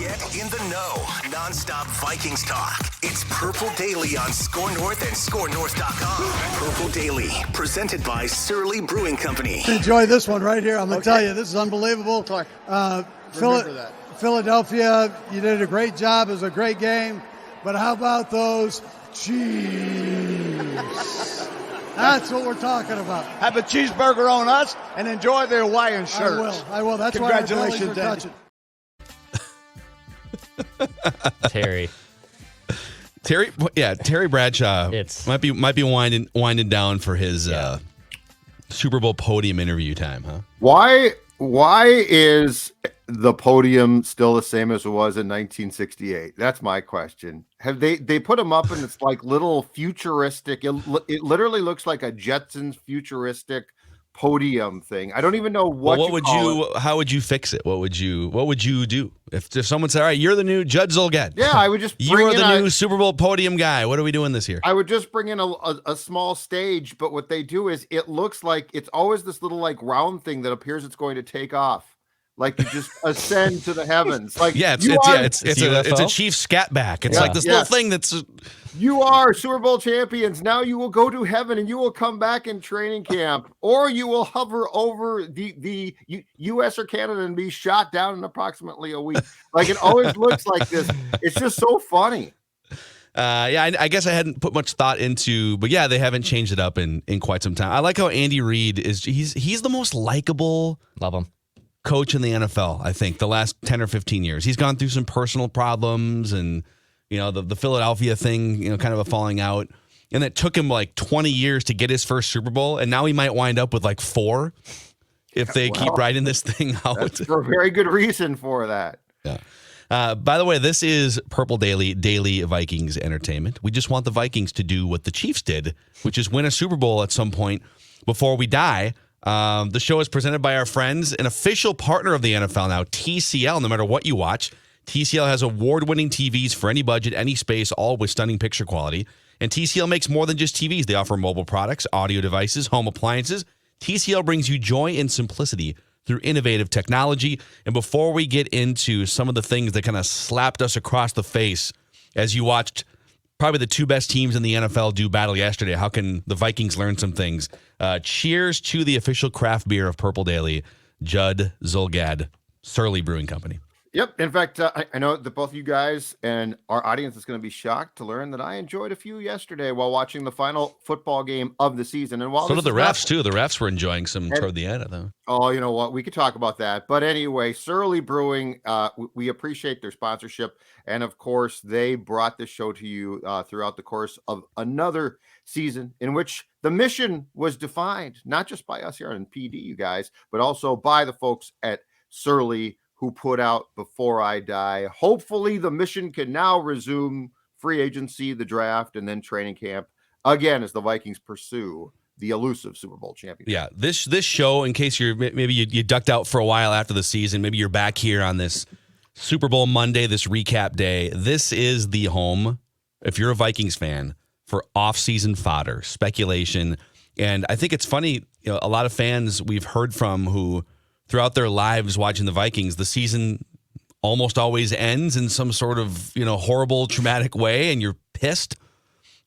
Get in the know. Nonstop Vikings talk. It's Purple Daily on Score North and ScoreNorth.com. Purple Daily, presented by Surly Brewing Company. Enjoy this one right here. I'm going to tell you, this is unbelievable. Philadelphia, you did a great job. It was a great game. But how about those Chiefs? That's what we're talking about. Have a cheeseburger on us and enjoy the Hawaiian shirts. I will. That's congratulations, why Terry Bradshaw might be winding down for his Super Bowl podium interview time, huh? Why is the podium still the same as it was in 1968? That's my question. Have they put them up and it's like little futuristic? It literally looks like a Jetsons futuristic podium thing. I don't even know how would you fix it? What would you do if someone said, all right, you're the new Judge Zolgad? Yeah, I would just you're the new Super Bowl podium guy. What are we doing this year? I would just bring in a small stage, but what they do is it looks like it's always this little like round thing that appears it's going to take off. Like you just ascend to the heavens. Like it's a Chief scat back. It's like this little thing that's. You are Super Bowl champions. Now you will go to heaven and you will come back in training camp, or you will hover over the U.S. or Canada and be shot down in approximately a week. Like it always looks like this. It's just so funny. I guess I hadn't put much thought into, but yeah, they haven't changed it up in quite some time. I like how Andy Reid is. He's the most likable. Love him. Coach in the NFL, I think, the last 10 or 15 years. He's gone through some personal problems and, the Philadelphia thing, kind of a falling out. And it took him like 20 years to get his first Super Bowl. And now he might wind up with like 4 if they keep riding this thing out. That's for a very good reason for that. Yeah. By the way, this is Purple Daily Vikings entertainment. We just want the Vikings to do what the Chiefs did, which is win a Super Bowl at some point before we die. The show is presented by our friends, an official partner of the NFL now, TCL. No matter what you watch, TCL has award-winning TVs for any budget, any space, all with stunning picture quality. And TCL makes more than just TVs. They offer mobile products, audio devices, home appliances. TCL brings you joy and simplicity through innovative technology. And before we get into some of the things that kind of slapped us across the face as you watched probably the 2 best teams in the NFL do battle yesterday, how can the Vikings learn some things? Cheers to the official craft beer of Purple Daily, Judd Zolgad, Surly Brewing Company. Yep. In fact, I know that both you guys and our audience is going to be shocked to learn that I enjoyed a few yesterday while watching the final football game of the season. And while so did the refs, too. The refs were enjoying some toward the end of them. Oh, you know what? We could talk about that. But anyway, Surly Brewing, we appreciate their sponsorship. And, of course, they brought this show to you throughout the course of another season in which the mission was defined, not just by us here on PD, you guys, but also by the folks at Surly who put out Before I Die. Hopefully the mission can now resume free agency, the draft, and then training camp again as the Vikings pursue the elusive Super Bowl championship. Yeah, this show, in case maybe you ducked out for a while after the season, maybe you're back here on this Super Bowl Monday, this recap day. This is the home, if you're a Vikings fan, for off-season fodder, speculation. And I think it's funny, a lot of fans we've heard from who throughout their lives watching the Vikings, the season almost always ends in some sort of, horrible, traumatic way, and you're pissed.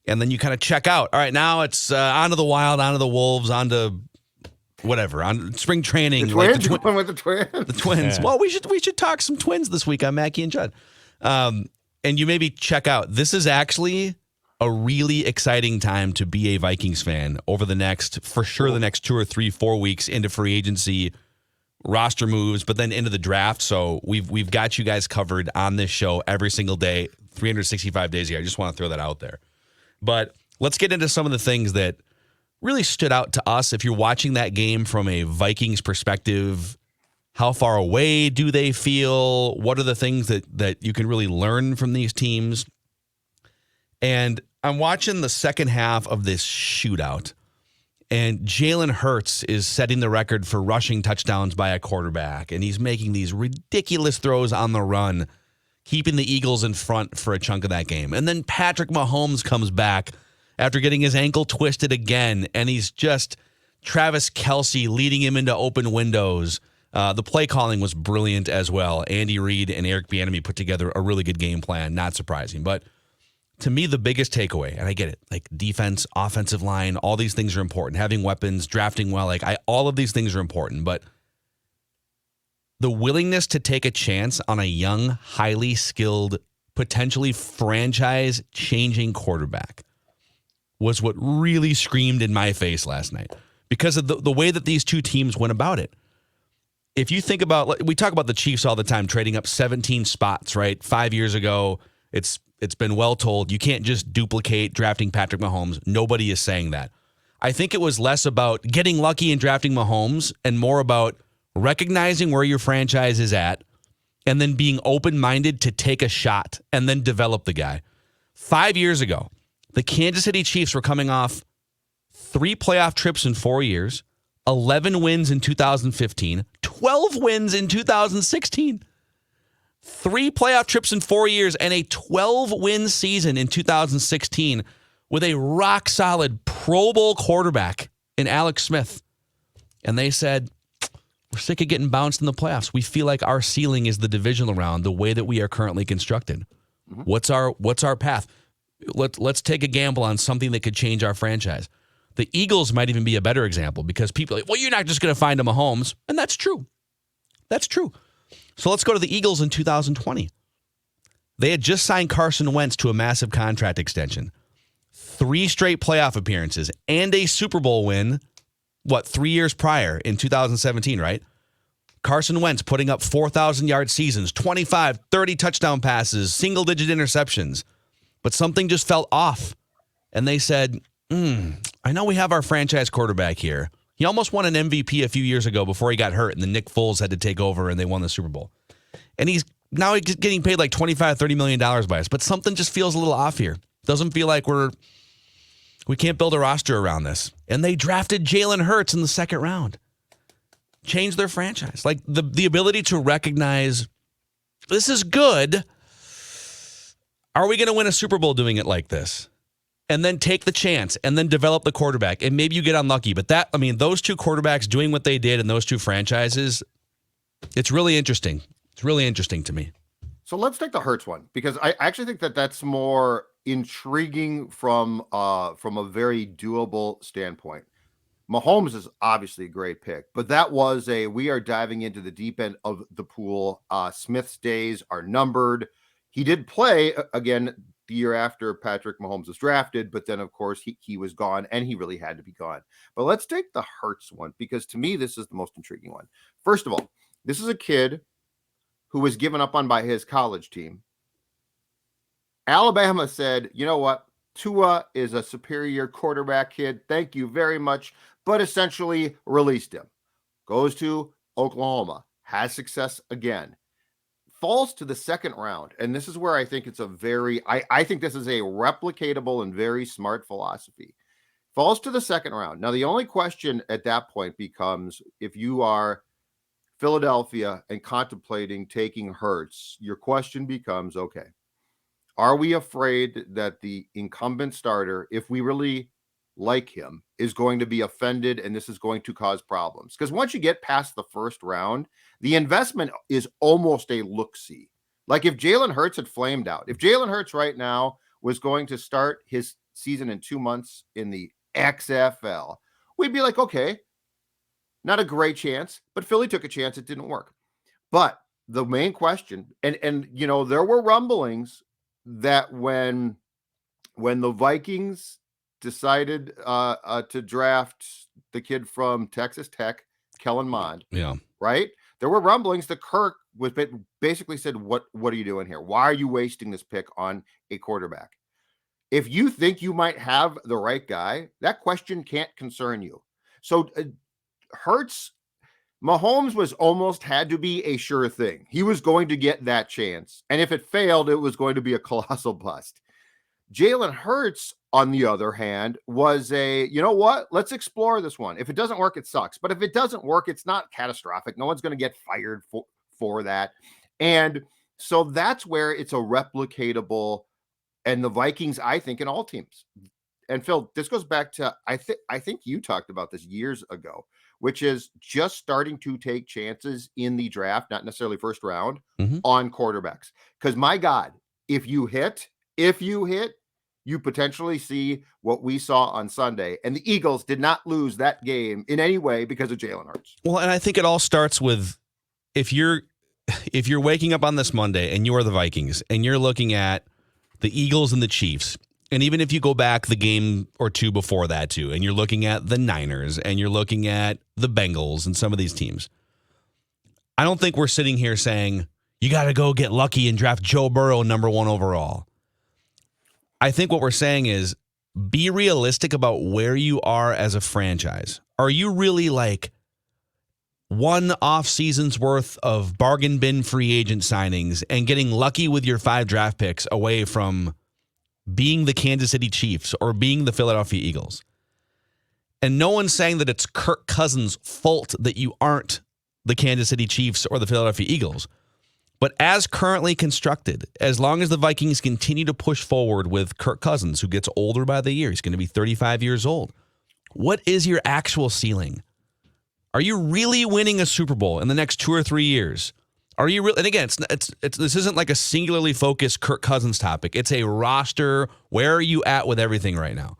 And then you kind of check out. All right, now it's on to the Wild, on to the Wolves, on to whatever, on spring training. The Twins? With the Twins? The Twins. Yeah. Well, we should talk some Twins this week on Mackie and Judd. And you maybe check out. This is actually a really exciting time to be a Vikings fan over the next 2 or 3, 4 weeks into free agency, roster moves, but then into the draft. So we've got you guys covered on this show every single day, 365 days a year. I just want to throw that out there. But let's get into some of the things that really stood out to us. If you're watching that game from a Vikings perspective, how far away do they feel? What are the things that you can really learn from these teams? And I'm watching the second half of this shootout, and Jalen Hurts is setting the record for rushing touchdowns by a quarterback, and he's making these ridiculous throws on the run, keeping the Eagles in front for a chunk of that game. And then Patrick Mahomes comes back after getting his ankle twisted again, and he's just Travis Kelce leading him into open windows. The play calling was brilliant as well. Andy Reid and Eric Bieniemy put together a really good game plan. Not surprising. But to me, the biggest takeaway, and I get it, like defense, offensive line, all these things are important. Having weapons, drafting well, all of these things are important. But the willingness to take a chance on a young, highly skilled, potentially franchise-changing quarterback was what really screamed in my face last night because of the way that these two teams went about it. If you think about, we talk about the Chiefs all the time, trading up 17 spots, right? 5 years ago, it's been well told you can't just duplicate drafting Patrick Mahomes. Nobody is saying that. I think it was less about getting lucky in drafting Mahomes and more about recognizing where your franchise is at and then being open-minded to take a shot and then develop the guy. 5 years ago, the Kansas City Chiefs were coming off 3 playoff trips in 4 years, 11 wins in 2015, 12 wins in 2016. 3 playoff trips in 4 years and a 12-win season in 2016 with a rock-solid Pro Bowl quarterback in Alex Smith. And they said, we're sick of getting bounced in the playoffs. We feel like our ceiling is the divisional round, the way that we are currently constructed. Mm-hmm. What's our path? Let's take a gamble on something that could change our franchise. The Eagles might even be a better example because people are like, well, you're not just going to find a Mahomes. And that's true. That's true. So let's go to the Eagles in 2020. They had just signed Carson Wentz to a massive contract extension. 3 straight playoff appearances and a Super Bowl win, 3 years prior in 2017, right? Carson Wentz putting up 4,000-yard seasons, 25, 30 touchdown passes, single-digit interceptions. But something just felt off. And they said, I know we have our franchise quarterback here. He almost won an MVP a few years ago before he got hurt, and then Nick Foles had to take over, and they won the Super Bowl. And he's now getting paid like $25, $30 million by us. But something just feels a little off here. Doesn't feel like we can't build a roster around this. And they drafted Jalen Hurts in the second round. Changed their franchise. Like the ability to recognize this is good. Are we going to win a Super Bowl doing it like this? And then take the chance and then develop the quarterback. And maybe you get unlucky. But those two quarterbacks doing what they did in those two franchises, it's really interesting. It's really interesting to me. So let's take the Hurts one, because I actually think that that's more intriguing from a very doable standpoint. Mahomes is obviously a great pick, but that was we are diving into the deep end of the pool. Smith's days are numbered. He did play again the year after Patrick Mahomes was drafted, but then of course he was gone, and he really had to be gone. But let's take the Hurts one, because to me, this is the most intriguing one. First of all, this is a kid who was given up on by his college team. Alabama said, you know what? Tua is a superior quarterback kid. Thank you very much. But essentially released him. Goes to Oklahoma. Has success again. Falls to the second round. And this is where I think it's I think this is a replicatable and very smart philosophy. Falls to the second round. Now, the only question at that point becomes, if you are Philadelphia and contemplating taking Hurts, your question becomes, okay, are we afraid that the incumbent starter, if we really like him, is going to be offended and this is going to cause problems? Because once you get past the first round, the investment is almost a look-see. Like if Jalen Hurts had flamed out, if Jalen Hurts right now was going to start his season in 2 months in the XFL, we'd be like, okay, not a great chance, but Philly took a chance. It didn't work. But the main question, and you know, there were rumblings that when the Vikings decided to draft the kid from Texas Tech, Kellen Mond, right? There were rumblings that Kirk was basically said, what are you doing here? Why are you wasting this pick on a quarterback? If you think you might have the right guy, that question can't concern you. So Mahomes was almost had to be a sure thing. He was going to get that chance. And if it failed, it was going to be a colossal bust. Jalen Hurts, on the other hand, was you know what? Let's explore this one. If it doesn't work, it sucks. But if it doesn't work, it's not catastrophic. No one's going to get fired for that. And so that's where it's a replicatable, and the Vikings, I think, in all teams. And Phil, this goes back to, I think you talked about this years ago, which is just starting to take chances in the draft, not necessarily first round, Mhm. on quarterbacks. Because my God, if you hit, you potentially see what we saw on Sunday. And the Eagles did not lose that game in any way because of Jalen Hurts. Well, and I think it all starts with if you're waking up on this Monday and you are the Vikings and you're looking at the Eagles and the Chiefs, and even if you go back the game or two before that too, and you're looking at the Niners and you're looking at the Bengals and some of these teams, I don't think we're sitting here saying you got to go get lucky and draft Joe Burrow number 1 overall. I think what we're saying is be realistic about where you are as a franchise. Are you really like one off season's worth of bargain bin free agent signings and getting lucky with your 5 draft picks away from being the Kansas City Chiefs or being the Philadelphia Eagles? And no one's saying that it's Kirk Cousins' fault that you aren't the Kansas City Chiefs or the Philadelphia Eagles. But as currently constructed, as long as the Vikings continue to push forward with Kirk Cousins, who gets older by the year, he's going to be 35 years old. What is your actual ceiling? Are you really winning a Super Bowl in the next 2 or 3 years? Are you really? And again, this isn't like a singularly focused Kirk Cousins topic. It's a roster. Where are you at with everything right now?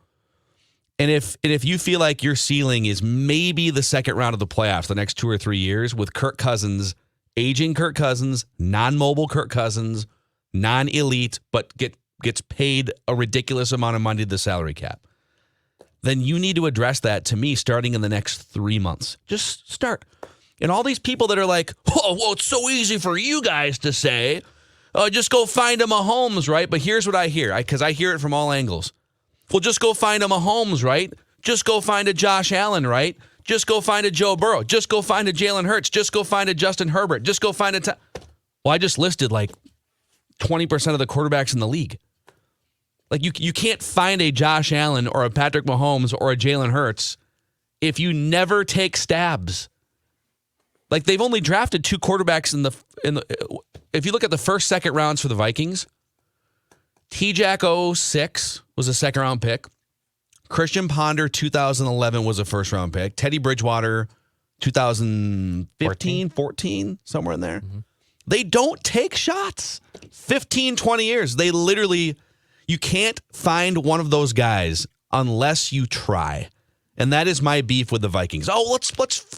And if you feel like your ceiling is maybe the second round of the playoffs the next 2 or 3 years with Kirk Cousins, aging Kirk Cousins, non-mobile Kirk Cousins, non-elite, but gets paid a ridiculous amount of money to the salary cap, then you need to address that, to me, starting in the next 3 months. Just start. And all these people that are like, oh, well, it's so easy for you guys to say, oh, just go find a Mahomes, right? But here's what I hear, because I hear it from all angles. Well, just go find a Mahomes, right? Just go find a Josh Allen, right? Just go find a Joe Burrow. Just go find a Jalen Hurts. Just go find a Justin Herbert. Just go find a Well, I just listed like 20% of the quarterbacks in the league. Like you can't find a Josh Allen or a Patrick Mahomes or a Jalen Hurts if you never take stabs. Like they've only drafted 2 quarterbacks in the if you look at the first, second rounds for the Vikings, T-Jack 06 was a second round pick. Christian Ponder 2011 was a first round pick. Teddy Bridgewater 2015, 14, somewhere in there. Mm-hmm. They don't take shots. 15, 20 years. They literally, you can't find one of those guys unless you try. And that is my beef with the Vikings. Oh,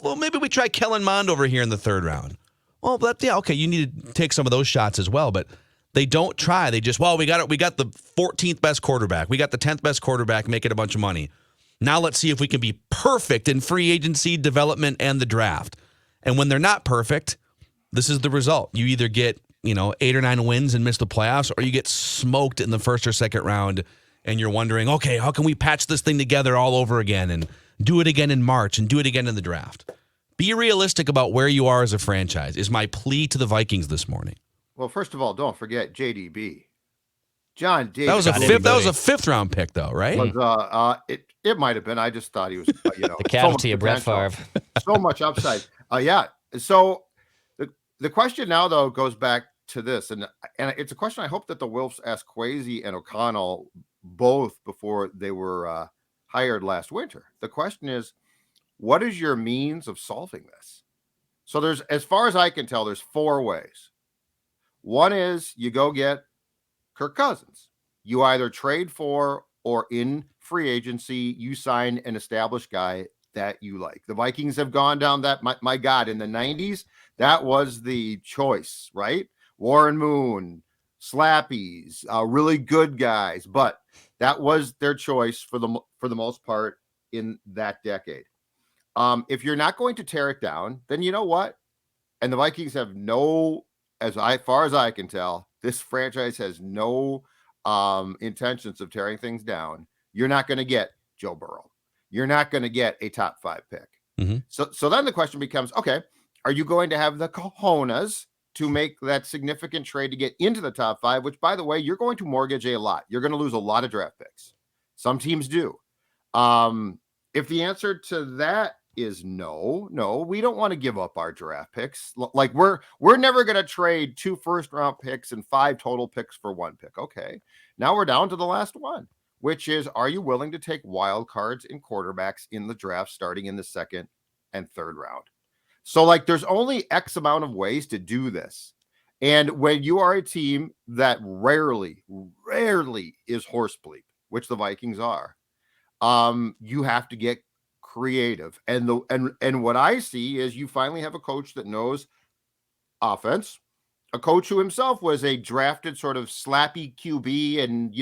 well, maybe we try Kellen Mond over here in the 3rd round. Well, okay, you need to take some of those shots as well, but they don't try. They just, we got the 14th best quarterback. We got the 10th best quarterback, make it a bunch of money. Now let's see if we can be perfect in free agency, development, and the draft. And when they're not perfect, this is the result. You either get, 8 or 9 wins and miss the playoffs, or you get smoked in the 1st or 2nd round, and you're wondering, okay, how can we patch this thing together all over again and do it again in March and do it again in the draft? Be realistic about where you are as a franchise is my plea to the Vikings this morning. Well, first of all, don't forget JDB. John Davis. That was a 5th round pick, though, right? It might have been. I just thought he was, the cavity of Brett Favre. So much upside. Yeah. So the question now, though, goes back to this, and it's a question I hope that the Wilfs asked Kwesi and O'Connell both before they were hired last winter. The question is, what is your means of solving this? So there's, as far as I can tell, there's 4 ways. One is you go get Kirk Cousins. You either trade for or in free agency, you sign an established guy that you like. The Vikings have gone down that, my God, in the 90s, that was the choice, right? Warren Moon, Slappies, really good guys, but that was their choice for the most part in that decade. If you're not going to tear it down, then you know what? And the Vikings have as far as I can tell, this franchise has no intentions of tearing things down. You're not going to get Joe Burrow. You're not going to get a top 5 pick. Mm-hmm. So then the question becomes, okay, are you going to have the cojones to make that significant trade to get into the top 5, which, by the way, you're going to mortgage a lot. You're going to lose a lot of draft picks. Some teams do. If the answer to that is no, we don't want to give up our draft picks. Like we're never going to trade 2 first-round picks and 5 total picks for 1 pick. Okay, now we're down to the last one, which is, are you willing to take wild cards in quarterbacks in the draft starting in the 2nd and 3rd round. So like there's only X amount of ways to do this. And when you are a team that rarely is horse bleep, which the Vikings are, you have to get creative. And what I see is you finally have a coach that knows offense, a coach who himself was a drafted sort of slappy QB, and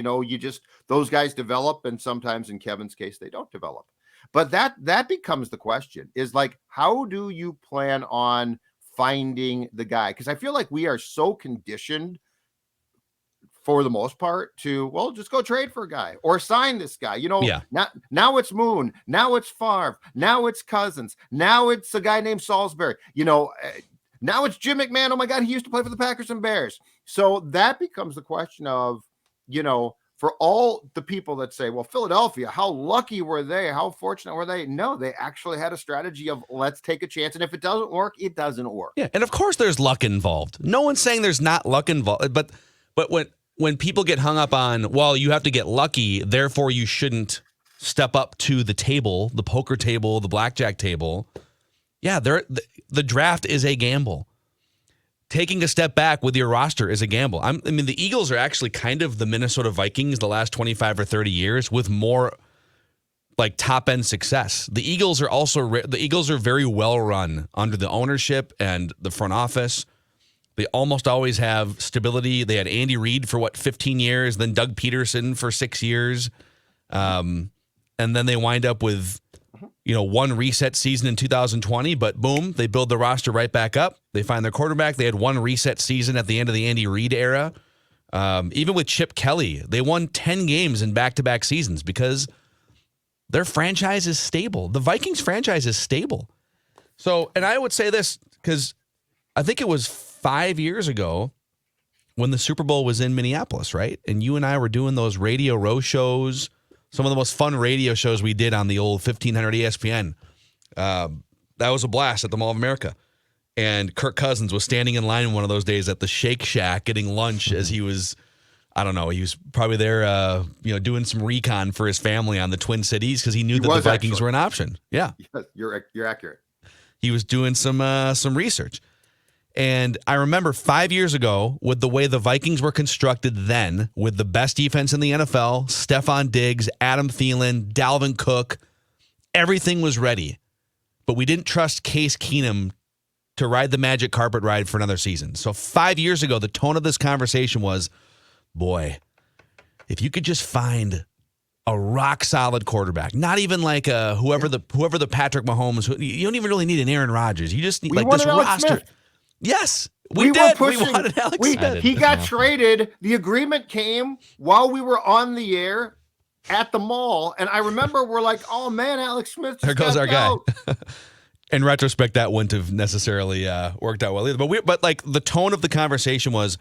those guys develop, and sometimes in Kevin's case they don't develop. But that becomes the question, is like, how do you plan on finding the guy? Because I feel like we are so conditioned for the most part to, well, just go trade for a guy or sign this guy. Now it's Moon, now it's Favre, now it's Cousins, now it's a guy named Salisbury, now it's Jim McMahon. Oh my God, he used to play for the Packers and Bears. So that becomes the question of, for all the people that say, well, Philadelphia, how lucky were they? How fortunate were they? No, they actually had a strategy of let's take a chance. And if it doesn't work, it doesn't work. Yeah. And of course there's luck involved. No one's saying there's not luck involved. But when people get hung up on, well, you have to get lucky, therefore you shouldn't step up to the table, the poker table, the blackjack table. Yeah, the draft is a gamble. Taking a step back with your roster is a gamble. The Eagles are actually kind of the Minnesota Vikings the last 25 or 30 years with more like top end success. The Eagles are very well run under the ownership and the front office. They almost always have stability. They had Andy Reid for 15 years, then Doug Peterson for 6 years. And then they wind up with one reset season in 2020, but boom, they build the roster right back up. They find their quarterback. They had one reset season at the end of the Andy Reid era. Even with Chip Kelly, they won 10 games in back-to-back seasons because their franchise is stable. The Vikings franchise is stable. So, and I would say this because I think it was 5 years ago when the Super Bowl was in Minneapolis, right? And you and I were doing those Radio Row shows, some of the most fun radio shows we did on the old 1500 ESPN. That was a blast at the Mall of America. And Kirk Cousins was standing in line one of those days at the Shake Shack getting lunch as he was, I don't know, he was probably there, doing some recon for his family on the Twin Cities because he knew that the Vikings were an option. Yeah. Yes, you're accurate. He was doing some research. And I remember 5 years ago, with the way the Vikings were constructed then, with the best defense in the NFL, Stephon Diggs, Adam Thielen, Dalvin Cook, everything was ready. But we didn't trust Case Keenum to ride the magic carpet ride for another season. So 5 years ago, the tone of this conversation was, boy, if you could just find a rock-solid quarterback, not even like whoever the Patrick Mahomes, you don't even really need an Aaron Rodgers. You just need like this roster. Smith. Yes, we did. We wanted Alex Smith. He got traded. The agreement came while we were on the air at the mall. And I remember we're like, oh, man, Alex Smith just there goes our out. guy. In retrospect, that wouldn't have necessarily worked out well either. But like the tone of the conversation was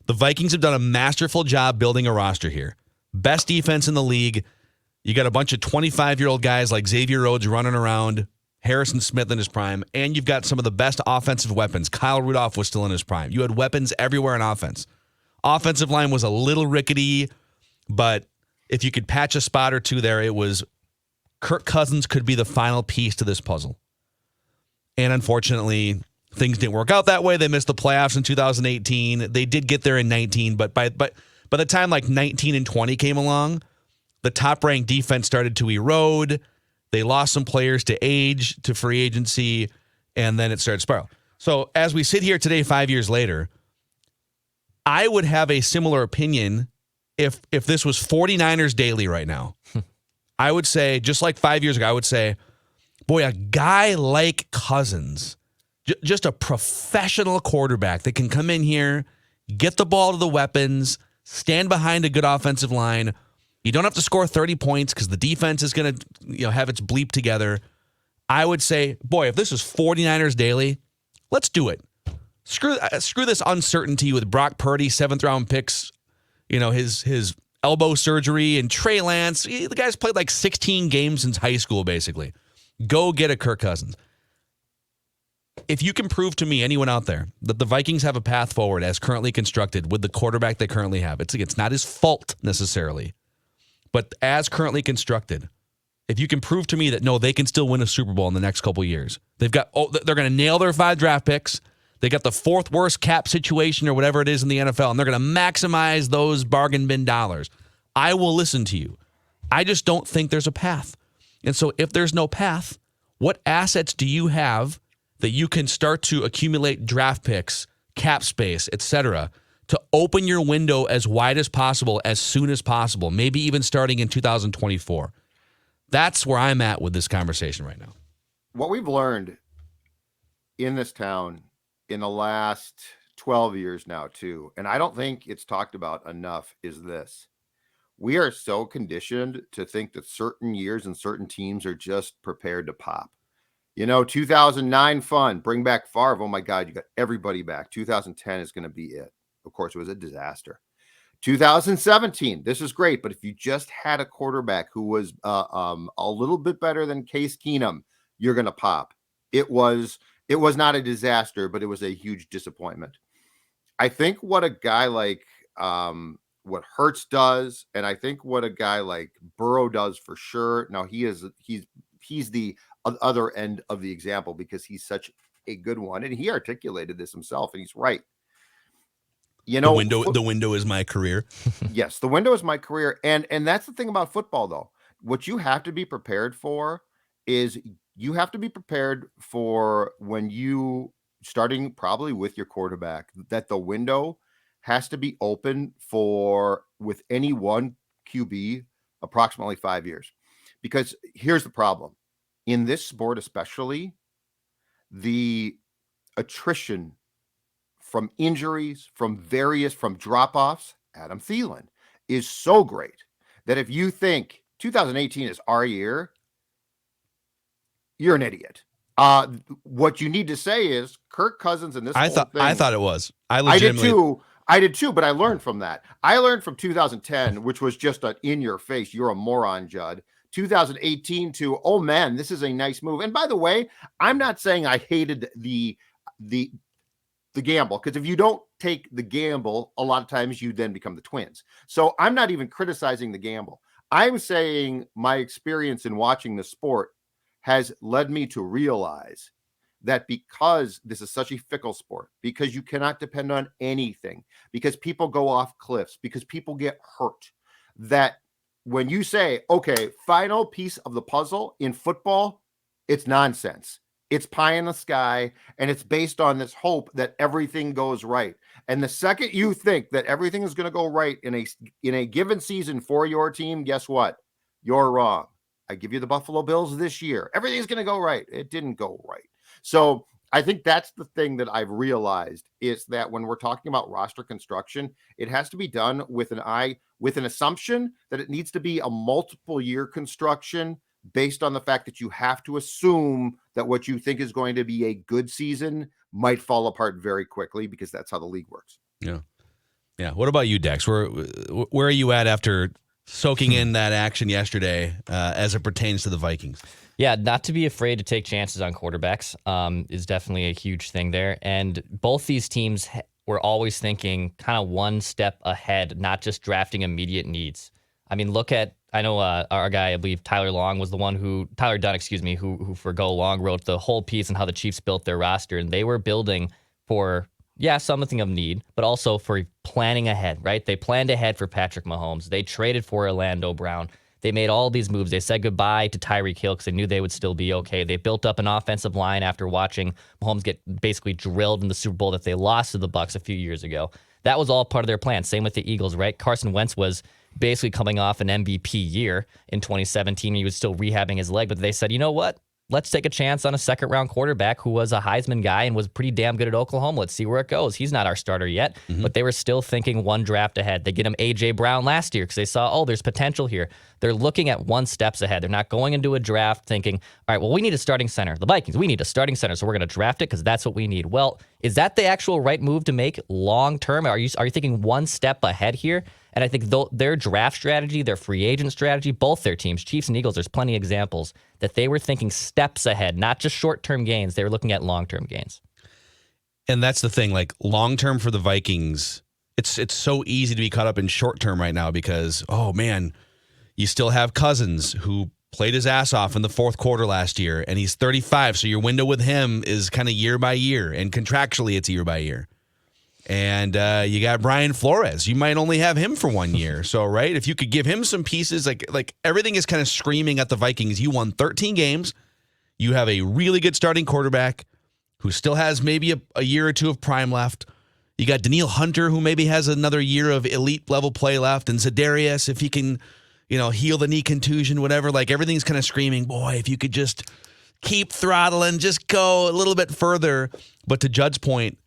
the Vikings have done a masterful job building a roster here. Best defense in the league. You got a bunch of 25-year-old guys like Xavier Rhodes running around, Harrison Smith in his prime, and you've got some of the best offensive weapons. Kyle Rudolph was still in his prime. You had weapons everywhere in offense. Offensive line was a little rickety, but if you could patch a spot or two there, it was Kirk Cousins could be the final piece to this puzzle. And unfortunately, things didn't work out that way. They missed the playoffs in 2018. They did get there in 19, but by the time like 19 and 20 came along, the top-ranked defense started to erode. They lost some players to age, to free agency, and then it started to spiral. So as we sit here today, 5 years later, I would have a similar opinion if this was 49ers Daily right now. I would say, just like 5 years ago, I would say, boy, a guy like Cousins, just a professional quarterback that can come in here, get the ball to the weapons, stand behind a good offensive line. You don't have to score 30 points because the defense is going to have its bleep together. I would say, boy, if this was 49ers Daily, let's do it. Screw this uncertainty with Brock Purdy, 7th-round picks, his elbow surgery, and Trey Lance. The guy's played like 16 games since high school, basically. Go get a Kirk Cousins. If you can prove to me, anyone out there, that the Vikings have a path forward as currently constructed with the quarterback they currently have, it's not his fault necessarily, but as currently constructed, if you can prove to me that, no, they can still win a Super Bowl in the next couple of years. They're going to nail their 5 draft picks. They got the 4th worst cap situation or whatever it is in the NFL, and they're going to maximize those bargain bin dollars. I will listen to you. I just don't think there's a path. And so if there's no path, what assets do you have that you can start to accumulate draft picks, cap space, etc., to open your window as wide as possible, as soon as possible, maybe even starting in 2024? That's where I'm at with this conversation right now. What we've learned in this town in the last 12 years now, too, and I don't think it's talked about enough, is this. We are so conditioned to think that certain years and certain teams are just prepared to pop. 2009 fun, bring back Favre. Oh my God, you got everybody back. 2010 is going to be it. Of course, it was a disaster. 2017, this is great, but if you just had a quarterback who was a little bit better than Case Keenum, you're going to pop. It was not a disaster, but it was a huge disappointment. I think what a guy like what Hurts does, and I think what a guy like Burrow does for sure. Now he's the other end of the example because he's such a good one, and he articulated this himself, and he's right. The window is my career. Yes, the window is my career, and that's the thing about football, though. What you have to be prepared for is you have to be prepared for when you starting probably with your quarterback that the window has to be open for with any one QB approximately 5 years, because here's the problem in this sport, especially the attrition from injuries, from drop-offs, Adam Thielen, is so great that if you think 2018 is our year, you're an idiot. What you need to say is Kirk Cousins and this I whole thing. I thought it was. I did too, but I learned from that. I learned from 2010, which was just an in-your-face, you're a moron, Judd. 2018 to, oh man, this is a nice move. And by the way, I'm not saying I hated the gamble, because if you don't take the gamble, a lot of times you then become the Twins. So I'm not even criticizing the gamble. I'm saying my experience in watching the sport has led me to realize that because this is such a fickle sport, because you cannot depend on anything, because people go off cliffs, because people get hurt, that when you say, okay, final piece of the puzzle in football, it's nonsense. It's pie in the sky, and it's based on this hope that everything goes right. And the second you think that everything is going to go right in a given season for your team, guess what? You're wrong. I give you the Buffalo Bills this year. Everything's going to go right. It didn't go right. So I think that's the thing that I've realized is that when we're talking about roster construction, it has to be done with an assumption that it needs to be a multiple year construction, based on the fact that you have to assume that what you think is going to be a good season might fall apart very quickly, because that's how the league works. Yeah. Yeah. What about you, Dex? Where are you at after soaking in that action yesterday as it pertains to the Vikings? Yeah, not to be afraid to take chances on quarterbacks is definitely a huge thing there. And both these teams were always thinking kind of one step ahead, not just drafting immediate needs. I mean, I know our guy, I believe Tyler Dunn, who for Go Long wrote the whole piece on how the Chiefs built their roster, and they were building for, something of need, but also for planning ahead, right? They planned ahead for Patrick Mahomes. They traded for Orlando Brown. They made all these moves. They said goodbye to Tyreek Hill because they knew they would still be okay. They built up an offensive line after watching Mahomes get basically drilled in the Super Bowl that they lost to the Bucs a few years ago. That was all part of their plan. Same with the Eagles, right? Carson Wentz was basically coming off an MVP year in 2017. He was still rehabbing his leg, but they said, you know what? Let's take a chance on a second-round quarterback who was a Heisman guy and was pretty damn good at Oklahoma. Let's see where it goes. He's not our starter yet, but they were still thinking one draft ahead. They get him A.J. Brown last year because they saw, there's potential here. They're looking at one steps ahead. They're not going into a draft thinking, all right, well, we need a starting center. The Vikings, we need a starting center, so we're going to draft it because that's what we need. Well, is that the actual right move to make long-term? Are you thinking one step ahead here? And I think their draft strategy, their free agent strategy, both their teams, Chiefs and Eagles, there's plenty of examples that they were thinking steps ahead, not just short-term gains. They were looking at long-term gains. And that's the thing, like long-term for the Vikings, it's so easy to be caught up in short-term right now because, oh man, you still have Cousins who played his ass off in the fourth quarter last year, and he's 35. So your window with him is kind of year by year, and contractually it's year by year. And you got Brian Flores. You might only have him for 1 year. So, right, if you could give him some pieces, like everything is kind of screaming at the Vikings. You won 13 games. You have a really good starting quarterback who still has maybe a year or two of prime left. You got Daniil Hunter, who maybe has another year of elite level play left, and Za'Darius, if he can, heal the knee contusion, whatever. Like everything's kind of screaming, boy, if you could just keep throttling, just go a little bit further. But to Judd's point,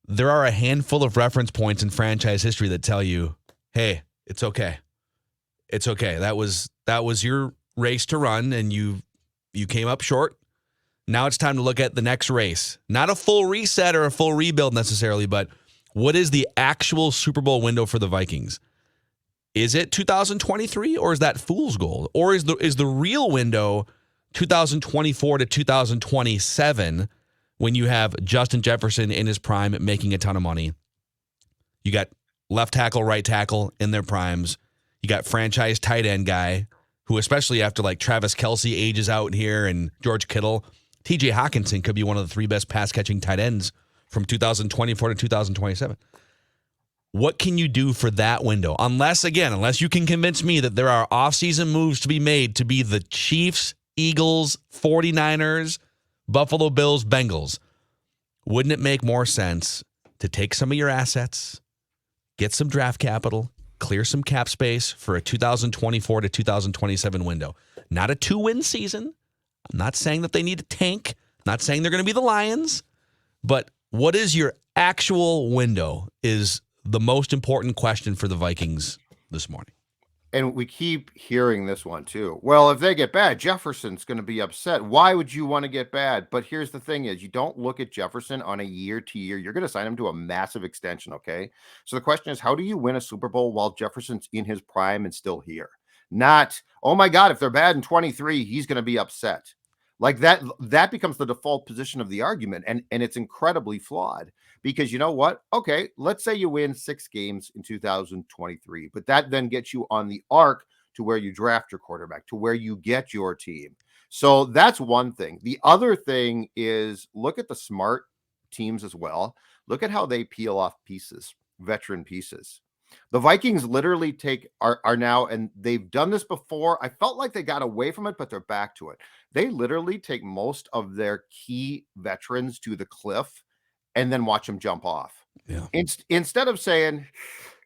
there are a handful of reference points in franchise history that tell you, hey, it's okay. It's okay. That was your race to run, and you came up short. Now it's time to look at the next race. Not a full reset or a full rebuild necessarily, but what is the actual Super Bowl window for the Vikings? Is it 2023, or is that fool's gold? Or is the real window 2024 to 2027 when you have Justin Jefferson in his prime making a ton of money? You got left tackle, right tackle in their primes. You got franchise tight end guy who, especially after like Travis Kelce ages out here and George Kittle, TJ Hawkinson could be one of the 3 best pass catching tight ends from 2024 to 2027. What can you do for that window? Unless you can convince me that there are offseason moves to be made to be the Chiefs, Eagles, 49ers, Buffalo Bills, Bengals. Wouldn't it make more sense to take some of your assets, get some draft capital, clear some cap space for a 2024 to 2027 window? Not a 2-win season. I'm not saying that they need to tank. I'm not saying they're going to be the Lions. But what is your actual window is the most important question for the Vikings this morning. And we keep hearing this one too. Well, if they get bad, Jefferson's going to be upset. Why would you want to get bad? But here's the thing is you don't look at Jefferson on a year to year. You're going to sign him to a massive extension, okay? So the question is, how do you win a Super Bowl while Jefferson's in his prime and still here? Not, oh my God, if they're bad in 23, he's going to be upset. Like that becomes the default position of the argument, and it's incredibly flawed. Because you know what? Okay, let's say you win 6 games in 2023, but that then gets you on the arc to where you draft your quarterback, to where you get your team. So that's one thing. The other thing is look at the smart teams as well. Look at how they peel off pieces, veteran pieces. The Vikings literally are now, and they've done this before. I felt like they got away from it, but they're back to it. They literally take most of their key veterans to the cliff and then watch them jump off. Yeah. Instead of saying,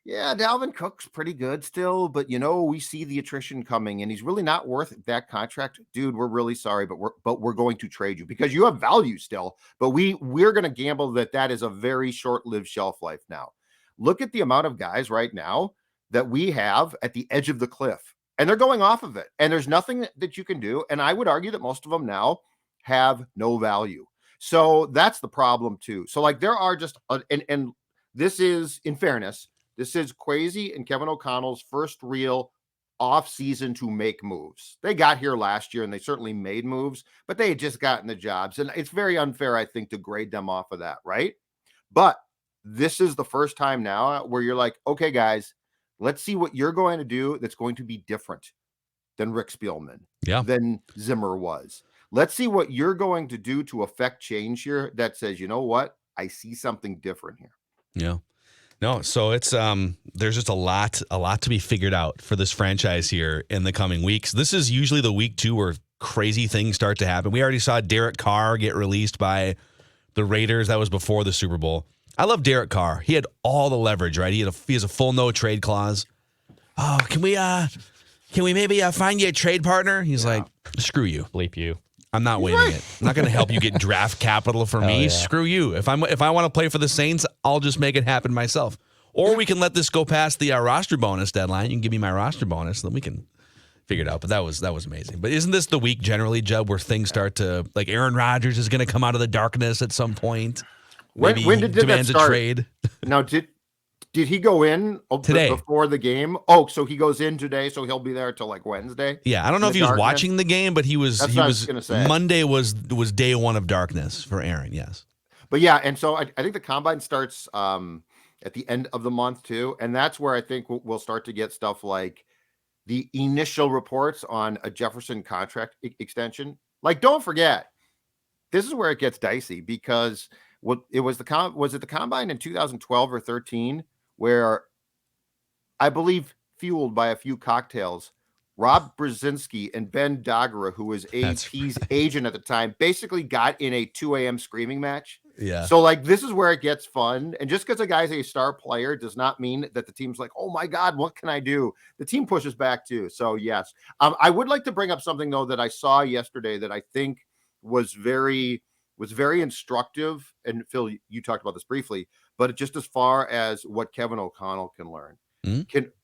yeah, Dalvin Cook's pretty good still, but we see the attrition coming and he's really not worth that contract. Dude, we're really sorry, but we're going to trade you because you have value still, but we're going to gamble that is a very short-lived shelf life now. Look at the amount of guys right now that we have at the edge of the cliff, and they're going off of it, and there's nothing that you can do. And I would argue that most of them now have no value. So that's the problem too. So like there are just, and this is, in fairness, this is Kwesi and Kevin O'Connell's first real off season to make moves. They got here last year and they certainly made moves, but they had just gotten the jobs. And it's very unfair, I think, to grade them off of that, right? But this is the first time now where you're like, okay, guys, let's see what you're going to do that's going to be different than Rick Spielman, than Zimmer was. Let's see what you're going to do to affect change here that says, you know what? I see something different here. Yeah. No, so it's there's just a lot to be figured out for this franchise here in the coming weeks. This is usually the week 2 where crazy things start to happen. We already saw Derek Carr get released by the Raiders. That was before the Super Bowl. I love Derek Carr. He had all the leverage, right? He has a full no trade clause. Oh, can we maybe find you a trade partner? He's like, screw you. Bleep you. I'm not waiting it. I'm not going to help you get draft capital for me. Yeah. Screw you. If I want to play for the Saints, I'll just make it happen myself. Or we can let this go past the roster bonus deadline. You can give me my roster bonus, then we can figure it out. But that was amazing. But isn't this the week generally, Judd, where things start to, like, Aaron Rodgers is going to come out of the darkness at some point? When did that start? A trade. Now, did he go in today before the game? Oh, so he goes in today, so he'll be there till like Wednesday. Yeah, I don't know if he was watching the game, but he was. That's what I was gonna say. Monday was day 1 of darkness for Aaron. Yes, but yeah, and so I think the combine starts at the end of the month too, and that's where I think we'll start to get stuff like the initial reports on a Jefferson contract extension. Like, don't forget, this is where it gets dicey because it was the combine in 2012 or 13 where I believe fueled by a few cocktails, Rob Brzezinski and Ben Dagara, who was That's AP's right. agent at the time, basically got in a 2 a.m. screaming match. Yeah. So, like, this is where it gets fun. And just because a guy's a star player does not mean that the team's like, oh my God, what can I do? The team pushes back too. So, yes. I would like to bring up something, though, that I saw yesterday that I think was very instructive. And Phil, you talked about this briefly, but just as far as what Kevin O'Connell can learn.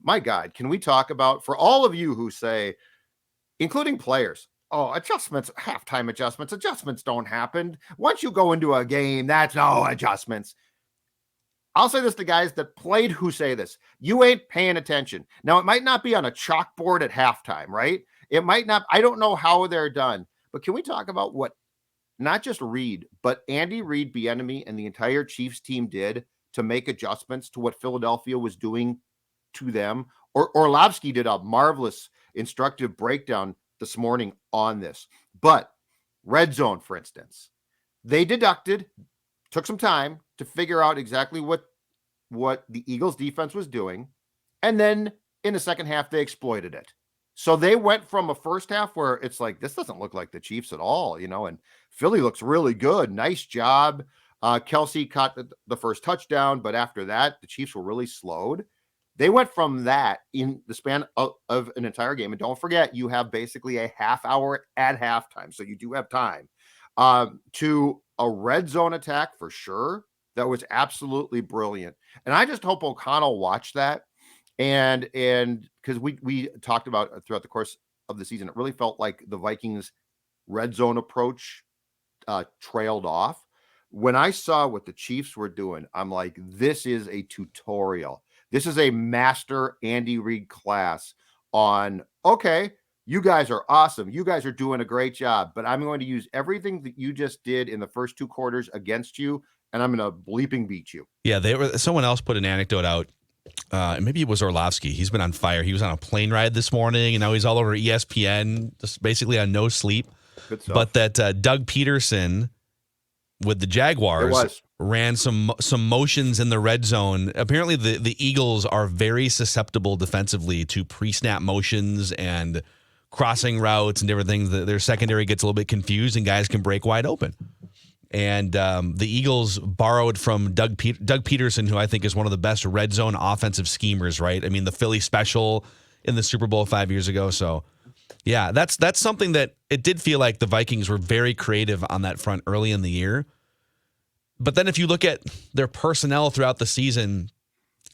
My God, can we talk about, for all of you who say, including players, oh, adjustments, halftime adjustments don't happen. Once you go into a game, that's no adjustments. I'll say this to guys that played who say this. You ain't paying attention. Now, it might not be on a chalkboard at halftime, right? It might not. I don't know how they're done. But can we talk about what not just Reed, but Andy Reid, Bieniemy, and the entire Chiefs team did to make adjustments to what Philadelphia was doing to them? Orlovsky did a marvelous instructive breakdown this morning on this. But red zone, for instance, they took some time to figure out exactly what the Eagles defense was doing. And then in the second half, they exploited it. So they went from a first half where it's like, this doesn't look like the Chiefs at all, and Philly looks really good. Nice job. Kelsey caught the first touchdown, but after that, the Chiefs were really slowed. They went from that in the span of an entire game. And don't forget, you have basically a half hour at halftime. So you do have time to a red zone attack for sure. That was absolutely brilliant. And I just hope O'Connell watched that. And because we talked about throughout the course of the season, it really felt like the Vikings red zone approach trailed off. When I saw what the Chiefs were doing, I'm like, this is a tutorial. This is a master Andy Reid class on, okay, you guys are awesome. You guys are doing a great job, but I'm going to use everything that you just did in the first two quarters against you, and I'm going to bleeping beat you. Yeah, someone else put an anecdote out. Maybe it was Orlovsky. He's been on fire. He was on a plane ride this morning, and now he's all over ESPN, just basically on no sleep. Good stuff. But that Doug Peterson with the Jaguars ran some motions in the red zone. Apparently, the Eagles are very susceptible defensively to pre-snap motions and crossing routes and different things. Their secondary gets a little bit confused, and guys can break wide open. And the Eagles borrowed from Doug Peterson, who I think is one of the best red zone offensive schemers, right? I mean, the Philly special in the Super Bowl 5 years ago. So, yeah, that's something that it did feel like the Vikings were very creative on that front early in the year. But then if you look at their personnel throughout the season,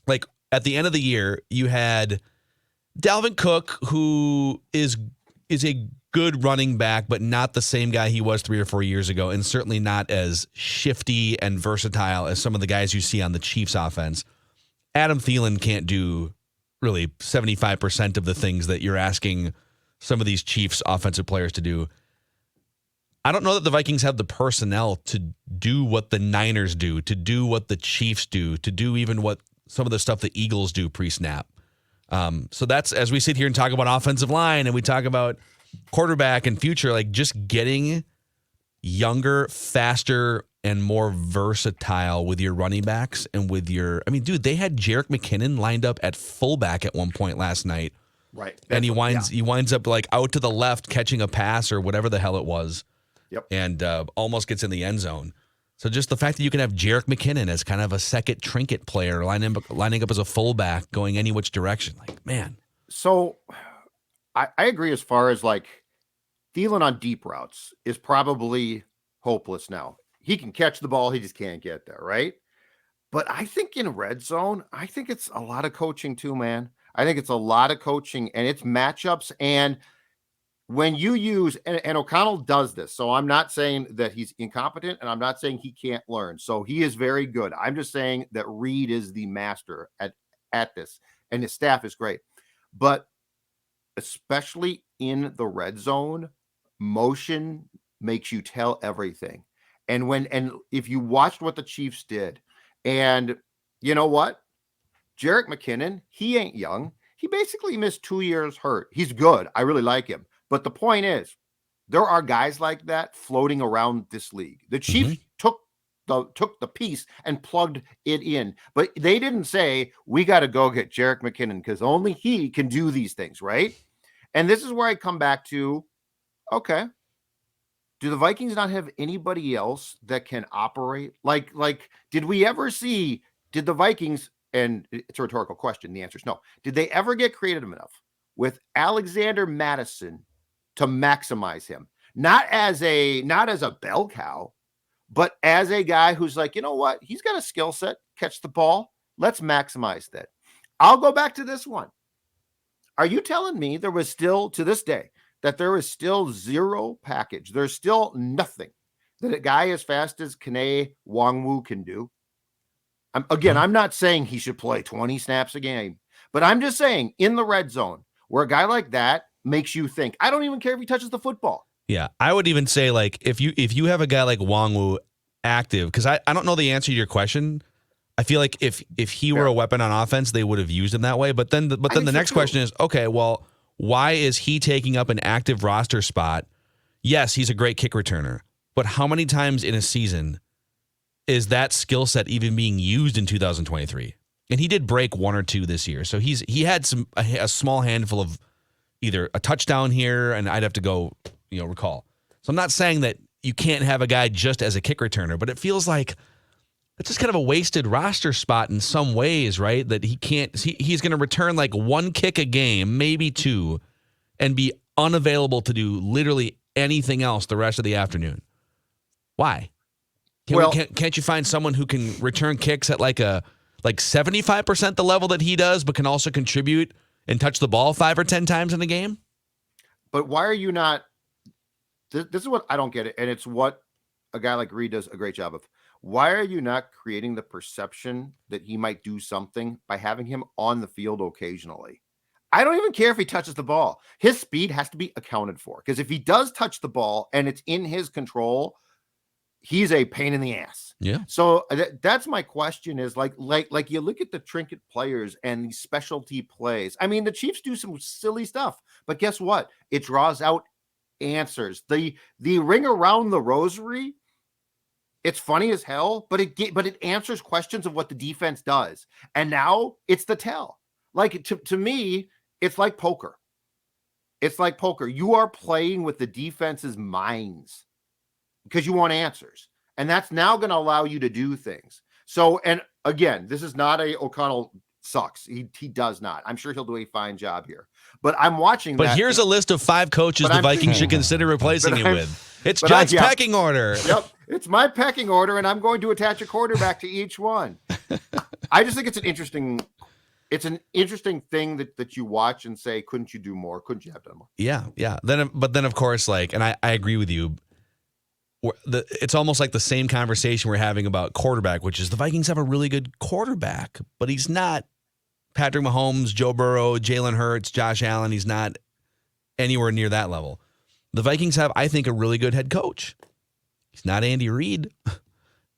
like at the end of the year, you had Dalvin Cook, who is a good running back, but not the same guy he was 3 or 4 years ago, and certainly not as shifty and versatile as some of the guys you see on the Chiefs offense. Adam Thielen can't do really 75% of the things that you're asking some of these Chiefs offensive players to do. I don't know that the Vikings have the personnel to do what the Niners do, to do what the Chiefs do, to do even what some of the stuff the Eagles do pre-snap. So that's, as we sit here and talk about offensive line and we talk about quarterback and future, like just getting younger, faster, and more versatile with your running backs and with your, I mean, dude, they had Jerick McKinnon lined up at fullback at one point last night. Right. And he winds up like out to the left catching a pass or whatever the hell it was. Yep. And almost gets in the end zone. So just the fact that you can have Jerick McKinnon as kind of a second trinket player lining up as a fullback going any which direction, like, man. So I agree as far as like Thielen on deep routes is probably hopeless now. He can catch the ball. He just can't get there, right? But I think in red zone, I think it's a lot of coaching too, man. I think it's a lot of coaching and it's matchups. And when you use, and O'Connell does this, so I'm not saying that he's incompetent and I'm not saying he can't learn. So he is very good. I'm just saying that Reed is the master at this and his staff is great. But especially in the red zone, motion makes you tell everything. And if you watched what the Chiefs did, and you know what? Jerick McKinnon, he ain't young. he basically missed 2 years hurt. He's good. I really like him. But the point is, there are guys like that floating around this league. The Chiefs took the piece and plugged it in, but they didn't say, we got to go get Jerick McKinnon because only he can do these things, right? And this is where I come back to, okay, do the Vikings not have anybody else that can operate? Like, did we ever see, did the Vikings, and it's a rhetorical question, the answer is no, did they ever get creative enough with Alexander Madison to maximize him? Not as a bell cow, but as a guy who's like, you know what? He's got a skill set, catch the ball. Let's maximize that. I'll go back to this one. Are you telling me there was still, to this day, that there is still zero package? There's still nothing that a guy as fast as Kene Nwangwu can do? I'm not saying he should play 20 snaps a game, but I'm just saying in the red zone where a guy like that makes you think, I don't even care if he touches the football. Yeah, I would even say, like, if you have a guy like Nwangwu active, because I don't know the answer to your question. I feel like if he were a weapon on offense, they would have used him that way. But then the next question is, okay, well, why is he taking up an active roster spot? Yes, he's a great kick returner, but how many times in a season is that skill set even being used in 2023? And he did break one or two this year, so he had a small handful of either a touchdown here, and I'd have to go, recall. So I'm not saying that you can't have a guy just as a kick returner, but it feels like it's just kind of a wasted roster spot in some ways, right? That he's going to return like one kick a game, maybe two, and be unavailable to do literally anything else the rest of the afternoon. Why? Can't you find someone who can return kicks at like 75% the level that he does, but can also contribute and touch the ball 5 or 10 times in a game? But why are you not? This is what I don't get it, and it's what a guy like Reed does a great job of. Why are you not creating the perception that he might do something by having him on the field occasionally? I don't even care if he touches the ball. His speed has to be accounted for, because if he does touch the ball and it's in his control, he's a pain in the ass. Yeah. So that's my question is like you look at the trinket players and these specialty plays. I mean, the Chiefs do some silly stuff, but guess what? It draws out answers. The ring around the rosary, it's funny as hell, but it answers questions of what the defense does. And now it's the tell. Like to me, it's like poker. It's like poker. You are playing with the defense's minds because you want answers. And that's now going to allow you to do things. So, and again, this is not a O'Connell sucks. He does not. I'm sure he'll do a fine job here. But I'm watching But here's a list of 5 coaches the Vikings should consider replacing him with. It's Judd's pecking order. Yep. It's my pecking order, and I'm going to attach a quarterback to each one. I just think it's an interesting thing that you watch and say, couldn't you do more? Couldn't you have done more? Yeah. But then of course, and I agree with you. It's almost like the same conversation we're having about quarterback, which is the Vikings have a really good quarterback, but he's not Patrick Mahomes, Joe Burrow, Jalen Hurts, Josh Allen. He's not anywhere near that level. The Vikings have, I think, a really good head coach. He's not Andy Reid.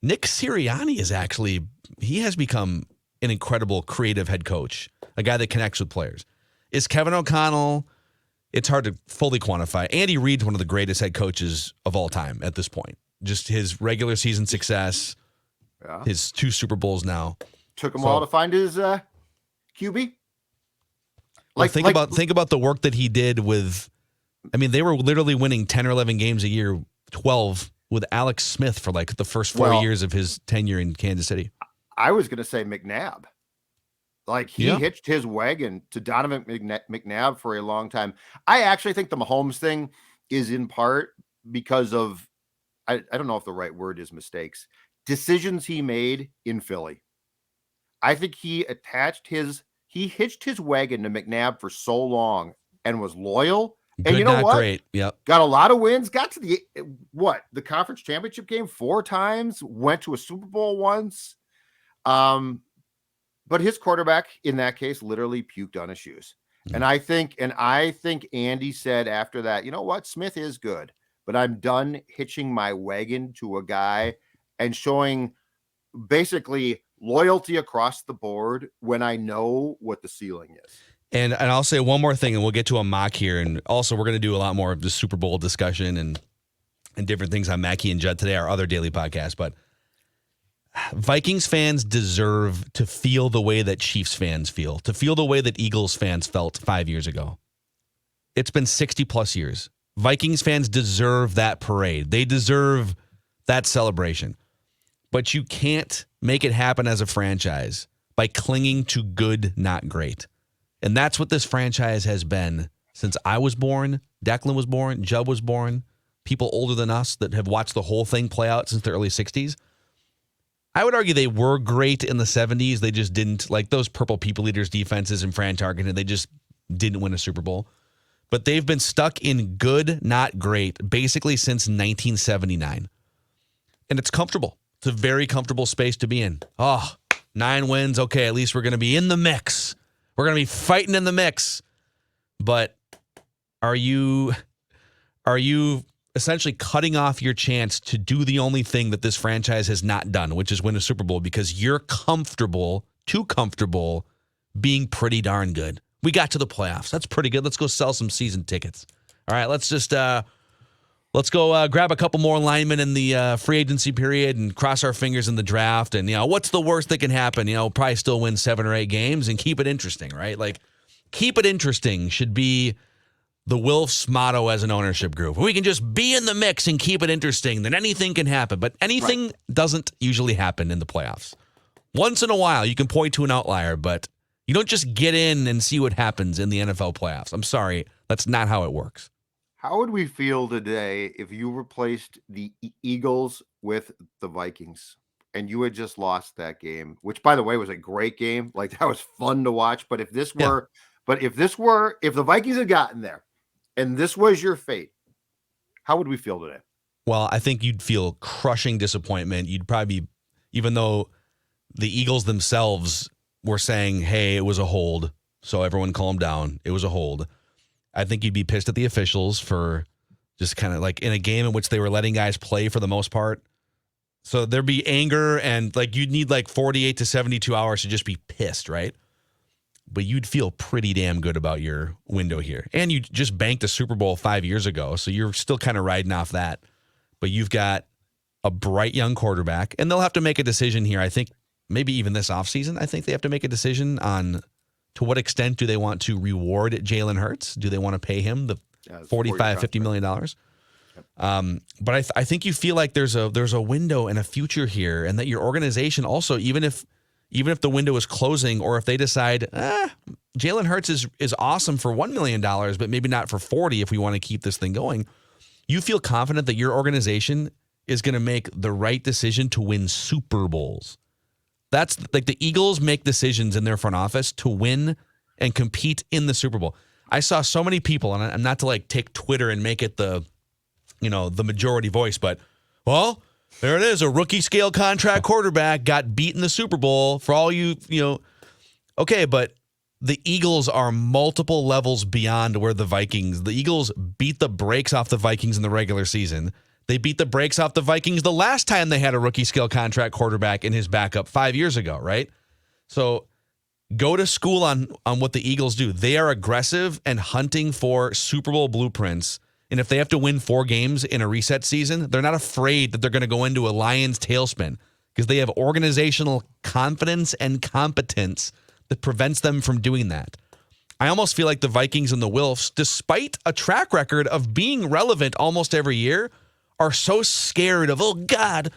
Nick Sirianni he has become an incredible creative head coach, a guy that connects with players. Is Kevin O'Connell? It's hard to fully quantify. Andy Reid's one of the greatest head coaches of all time at this point. Just his regular season success, his 2 Super Bowls now. Took him a while to find his QB. Think about the work that he did with. I mean, they were literally winning 10 or 11 games a year, 12 with Alex Smith for like the first 4 years of his tenure in Kansas City. I was going to say McNabb. Like he hitched his wagon to Donovan McNabb for a long time. I actually think the Mahomes thing is in part because of, I don't know if the right word is mistakes, decisions he made in Philly. I think he hitched his wagon to McNabb for so long and was loyal. Good, and you know what? Great. Yep. Got a lot of wins, got to the conference championship game 4 times, went to a Super Bowl once. But his quarterback in that case literally puked on his shoes. And I think Andy said after that, you know what? Smith is good, but I'm done hitching my wagon to a guy and showing basically loyalty across the board when I know what the ceiling is. And I'll say one more thing, and we'll get to a mock here. And also, we're going to do a lot more of the Super Bowl discussion and different things on Mackie and Judd today, our other daily podcast. But Vikings fans deserve to feel the way that Chiefs fans feel, to feel the way that Eagles fans felt 5 years ago. It's been 60 plus years. Vikings fans deserve that parade. They deserve that celebration. But you can't make it happen as a franchise by clinging to good, not great. And that's what this franchise has been since I was born, Declan was born, Judd was born, people older than us that have watched the whole thing play out since the early 60s. I would argue they were great in the 70s. They just didn't, like those Purple People Eaters defenses and Fran Tarkenton, they just didn't win a Super Bowl. But they've been stuck in good, not great, basically since 1979. And it's comfortable. It's a very comfortable space to be in. Oh, 9 wins. Okay, at least we're going to be in the mix. We're going to be fighting in the mix. But are you essentially cutting off your chance to do the only thing that this franchise has not done, which is win a Super Bowl, because you're too comfortable being pretty darn good? We got to the playoffs. That's pretty good. Let's go sell some season tickets. All right, let's go grab a couple more linemen in the free agency period and cross our fingers in the draft. And, what's the worst that can happen? Probably still win 7 or 8 games and keep it interesting, right? Like, keep it interesting should be the Wilfs motto as an ownership group. If we can just be in the mix and keep it interesting, then anything can happen. But anything doesn't usually happen in the playoffs. Once in a while, you can point to an outlier, but you don't just get in and see what happens in the NFL playoffs. I'm sorry. That's not how it works. How would we feel today if you replaced the Eagles with the Vikings and you had just lost that game, which, by the way, was a great game? Like, that was fun to watch. But if the Vikings had gotten there and this was your fate, how would we feel today? Well, I think you'd feel crushing disappointment. You'd probably be, even though the Eagles themselves were saying, hey, it was a hold, so everyone calm down, it was a hold. I think you'd be pissed at the officials for just kind of like in a game in which they were letting guys play for the most part. So there'd be anger, and like you'd need like 48 to 72 hours to just be pissed, right? But you'd feel pretty damn good about your window here. And you just banked a Super Bowl 5 years ago, so you're still kind of riding off that. But you've got a bright young quarterback, and they'll have to make a decision here. I think maybe even this offseason, I think they have to make a decision on to what extent do they want to reward Jalen Hurts? Do they want to pay him the $50 million? But I think you feel like there's a window and a future here, and that your organization also, even if the window is closing, or if they decide, Jalen Hurts is awesome for $1 million, but maybe not for 40 if we want to keep this thing going, you feel confident that your organization is going to make the right decision to win Super Bowls. That's like the Eagles make decisions in their front office to win and compete in the Super Bowl. I saw so many people, and I'm not to like take Twitter and make it the majority voice, but, well, there it is. A rookie scale contract quarterback got beat in the Super Bowl for all okay, but the Eagles are multiple levels beyond where the Eagles beat the brakes off the Vikings in the regular season. They beat the brakes off the Vikings the last time they had a rookie scale contract quarterback in his backup 5 years ago, right? So go to school on what the Eagles do. They are aggressive and hunting for Super Bowl blueprints. And if they have to win 4 games in a reset season, they're not afraid that they're going to go into a Lions tailspin, because they have organizational confidence and competence that prevents them from doing that. I almost feel like the Vikings and the Wilfs, despite a track record of being relevant almost every year, are so scared of, oh God,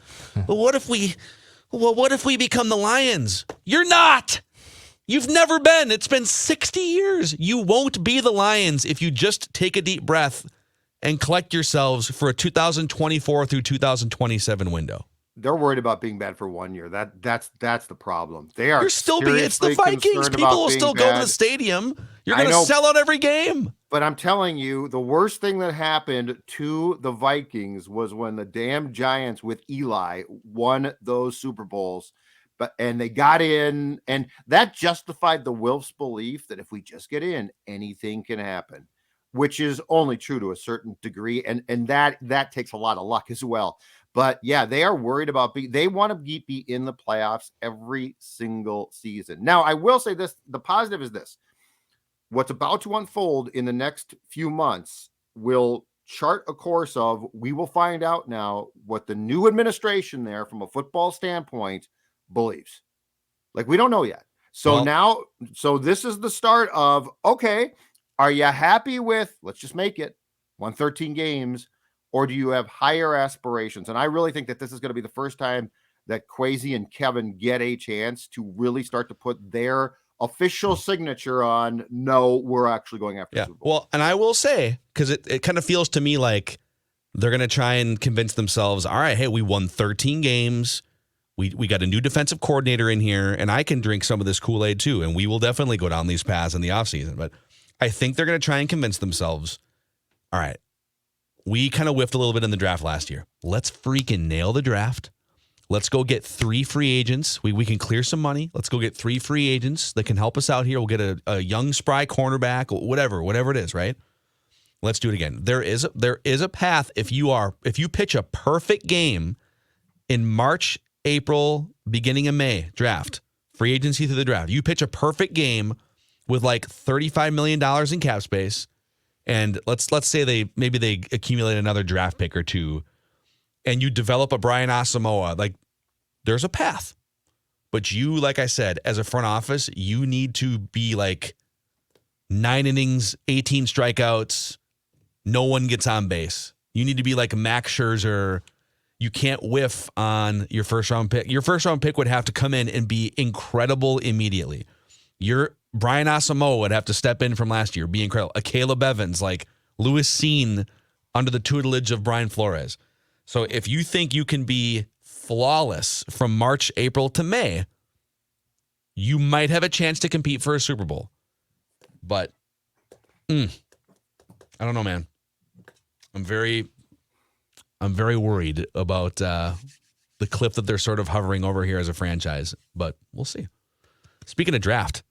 what if we become the Lions? You're not. You've never been. It's been 60 years. You won't be the Lions if you just take a deep breath and collect yourselves for a 2024 through 2027 window. They're worried about being bad for 1 year. That's the problem. They are. You're still being. It's the Vikings. People will still go to the stadium. You're going to sell out every game. But I'm telling you, the worst thing that happened to the Vikings was when the damn Giants with Eli won those Super Bowls. And they got in, and that justified the Wilfs' belief that if we just get in, anything can happen, which is only true to a certain degree. And that takes a lot of luck as well. But yeah, they are worried about they want to be in the playoffs every single season. Now, I will say this, the positive is this. what's about to unfold in the next few months will chart a course of, we will find out now what the new administration there from a football standpoint believes. Like, we don't know yet. So so this is the start of, okay, are you happy with, let's just make it 113 games, or do you have higher aspirations? And I really think that this is going to be the first time that Kwesi and Kevin get a chance to really start to put their official signature on, no, we're actually going after Super Bowl. Well, and I will say, because it kind of feels to me like they're going to try and convince themselves, all right, hey, we won 13 games. We got a new defensive coordinator in here, and I can drink some of this Kool-Aid too, and we will definitely go down these paths in the offseason. But I think they're going to try and convince themselves, all right, we kind of whiffed a little bit in the draft last year. Let's freaking nail the draft. Let's go get 3 free agents. We can clear some money. Let's go get 3 free agents that can help us out here. We'll get a young, spry cornerback, whatever it is, right? Let's do it again. There is a path if you pitch a perfect game in March, April, beginning of May draft, free agency through the draft. You pitch a perfect game with like $35 million in cap space, and let's say they accumulate another draft pick or two, and you develop a Brian Asamoah, like, there's a path. But you, like I said, as a front office, you need to be like 9 innings, 18 strikeouts, no one gets on base. You need to be like Max Scherzer. You can't whiff on your first round pick. Your first round pick would have to come in and be incredible immediately. Your Brian Asamoah would have to step in from last year, be incredible. A Caleb Evans, like Lewis Seen under the tutelage of Brian Flores. So if you think you can be flawless from March, April to May, you might have a chance to compete for a Super Bowl. But I don't know, man. I'm very worried about the cliff that they're sort of hovering over here as a franchise, but we'll see. Speaking of draft,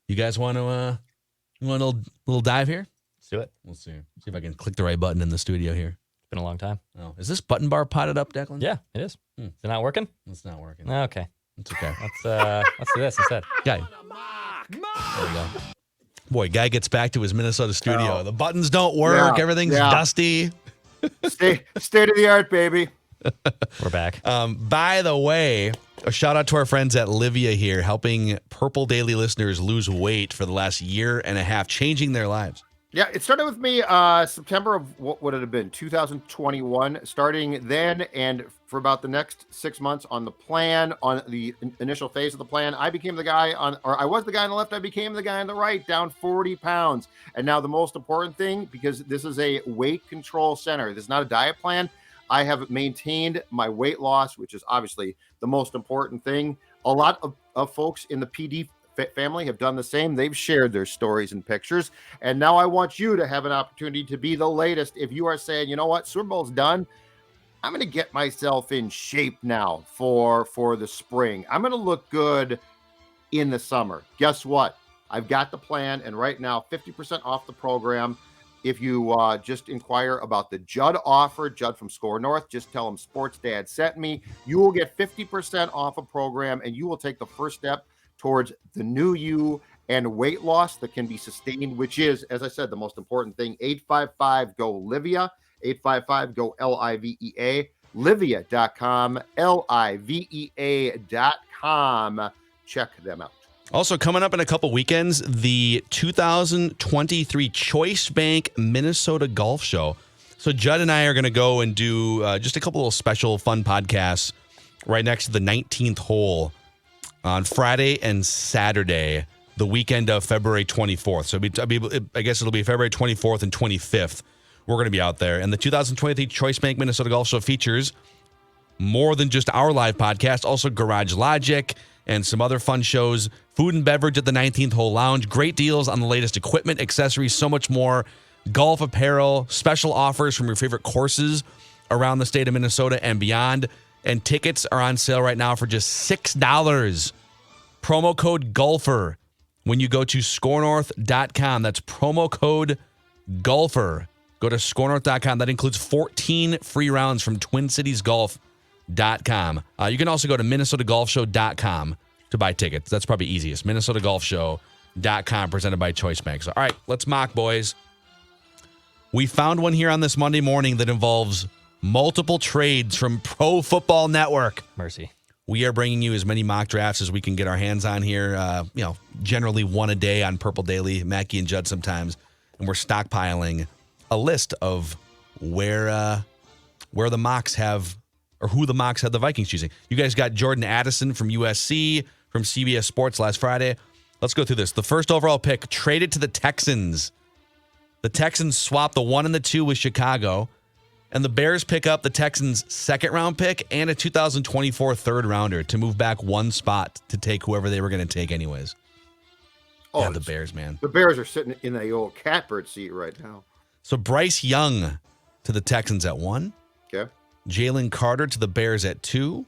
you guys want to a little dive here? Let's do it. We'll see. See if I can click the right button in the studio here. Been a long time. Oh, is this button bar potted up, Declan? Yeah, it is. Is it not working? It's not working. Okay. It's okay. Let's do this instead. Guy. There we go. Boy, guy gets back to his Minnesota studio. Oh. The buttons don't work. Yeah, Everything's yeah. dusty. State of the art, baby. We're back. By the way, a shout out to our friends at Livia here, helping Purple Daily listeners lose weight for the last year and a half, changing their lives. Yeah, it started with me September of what would it have been, 2021, starting then, and for about the next 6 months on the plan, on the initial phase of the plan, I became the guy I was the guy on the left, I became the guy on the right, down 40 pounds. And now the most important thing, because this is a weight control center, this is not a diet plan, I have maintained my weight loss, which is obviously the most important thing. A lot of folks in the PD family have done the same. They've shared their stories and pictures. And now I want you to have an opportunity to be the latest. If you are saying, you know what, Super Bowl's done, I'm going to get myself in shape now for the spring. I'm going to look good in the summer. Guess what? I've got the plan. And right now, 50% off the program. If you just inquire about the Judd offer, Judd from Score North, just tell him Sports Dad sent me. You will get 50% off a program, and you will take the first step towards the new you and weight loss that can be sustained, which is, as I said, the most important thing. 855-GO-LIVIA, 855-GO-LIVEA, livia.com, livea.com. Check them out. Also coming up in a couple weekends, the 2023 Choice Bank Minnesota Golf Show. So Judd and I are going to go and do just a couple of special fun podcasts right next to the 19th hole on Friday and Saturday, the weekend of February 24th. So I guess it'll be February 24th and 25th. We're going to be out there. And the 2023 Choice Bank Minnesota Golf Show features more than just our live podcast, also Garage Logic and some other fun shows, food and beverage at the 19th Hole Lounge, great deals on the latest equipment, accessories, so much more, golf apparel, special offers from your favorite courses around the state of Minnesota and beyond. And tickets are on sale right now for just $6. Promo code GOLFER when you go to scorenorth.com. That's promo code GOLFER. Go to scorenorth.com. That includes 14 free rounds from TwinCitiesGolf.com. You can also go to minnesotagolfshow.com to buy tickets. That's probably easiest. minnesotagolfshow.com. ChoiceBank.com, presented by Choice Bank. So, all right, let's mock, boys. We found one here on this Monday morning that involves multiple trades from Pro Football Network. Mercy. We are bringing you as many mock drafts as we can get our hands on here. Generally one a day on Purple Daily, Mackie and Judd sometimes. And we're stockpiling a list of where the mocks have, or who the mocks had the Vikings choosing. You guys got Jordan Addison from USC, from CBS Sports last Friday. Let's go through this. The first overall pick traded to the Texans. The Texans swapped the 1 and the 2 with Chicago. And the Bears pick up the Texans' second-round pick and a 2024 third-rounder to move back one spot to take whoever they were going to take anyways. Oh, the Bears, man. The Bears are sitting in the old catbird seat right now. So Bryce Young to the Texans at 1. Okay. Jalen Carter to the Bears at 2.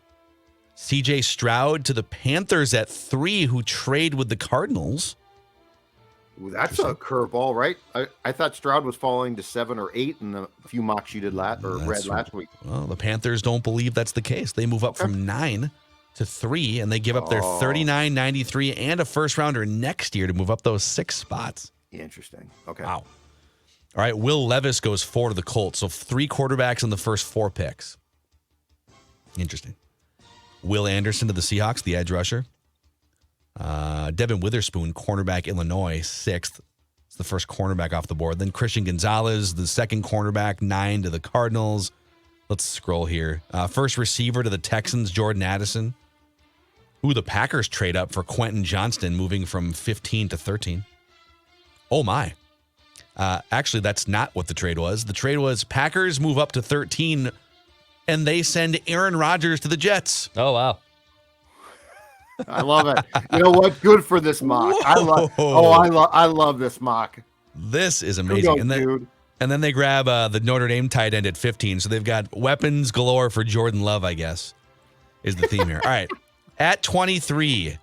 C.J. Stroud to the Panthers at 3, who trade with the Cardinals. Ooh, that's a curveball, right? I thought Stroud was falling to 7 or 8 in the few mocks you did read last week. Well, the Panthers don't believe that's the case. They move up from 9 to 3, and they give up their 39, 93, and a first-rounder next year to move up those 6 spots. Interesting. Okay. Wow. All right, Will Levis goes 4 to the Colts, so 3 quarterbacks in the first 4 picks. Interesting. Will Anderson to the Seahawks, the edge rusher. Devin Witherspoon, cornerback, Illinois, 6th. It's the first cornerback off the board. Then Christian Gonzalez, the second cornerback, 9 to the Cardinals. Let's scroll here. First receiver to the Texans, Jordan Addison. Ooh, the Packers trade up for Quentin Johnston, moving from 15 to 13. Oh, my. Actually, that's not what the trade was. The trade was Packers move up to 13, and they send Aaron Rodgers to the Jets. Oh, wow. I love it. You know what? Good for this mock. I love this mock. This is amazing. And then they grab the Notre Dame tight end at 15. So they've got weapons galore for Jordan Love, I guess, is the theme here. All right. At 23,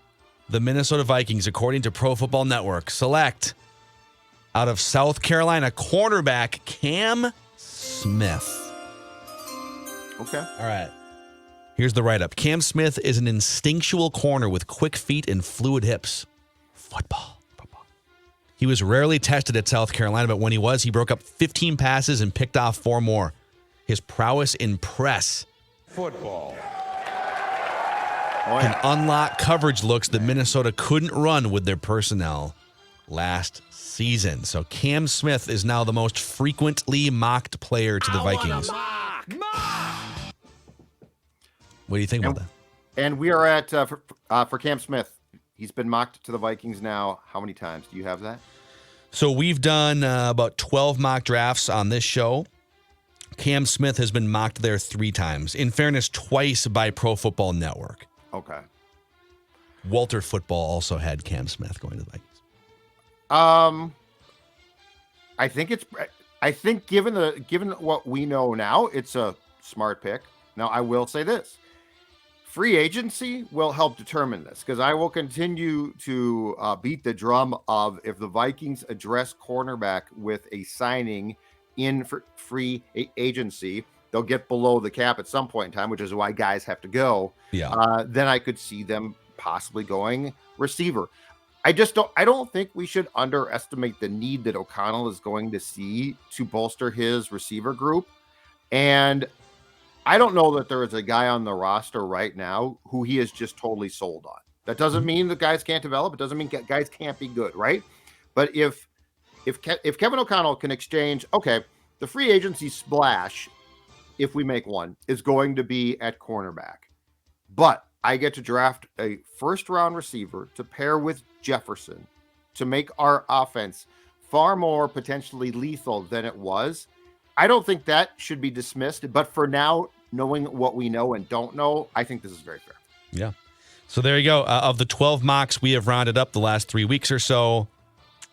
the Minnesota Vikings, according to Pro Football Network, select out of South Carolina cornerback Cam Smith. Okay. All right. Here's the write-up. Cam Smith is an instinctual corner with quick feet and fluid hips. Football. He was rarely tested at South Carolina, but when he was, he broke up 15 passes and picked off 4 more. His prowess in press can unlock coverage looks that Minnesota couldn't run with their personnel last season. So Cam Smith is now the most frequently mocked player to the Vikings. What do you think about that? And we are at, for Cam Smith, he's been mocked to the Vikings now. How many times? Do you have that? So we've done about 12 mock drafts on this show. Cam Smith has been mocked there 3 times. In fairness, twice by Pro Football Network. Okay. Walter Football also had Cam Smith going to the Vikings. I think given what we know now, it's a smart pick. Now, I will say this. Free agency will help determine this, because I will continue to beat the drum of if the Vikings address cornerback with a signing in for free agency, they'll get below the cap at some point in time, which is why guys have to go. Yeah. Then I could see them possibly going receiver. I don't think we should underestimate the need that O'Connell is going to see to bolster his receiver group. And I don't know that there is a guy on the roster right now who he is just totally sold on. That doesn't mean that guys can't develop. It doesn't mean guys can't be good, right? But if Kevin O'Connell can exchange, okay, the free agency splash, if we make one, is going to be at cornerback. But I get to draft a first-round receiver to pair with Jefferson to make our offense far more potentially lethal than it was. I don't think that should be dismissed, but for now, knowing what we know and don't know, I think this is very fair. Yeah. So there you go. Of the 12 mocks we have rounded up the last 3 weeks or so,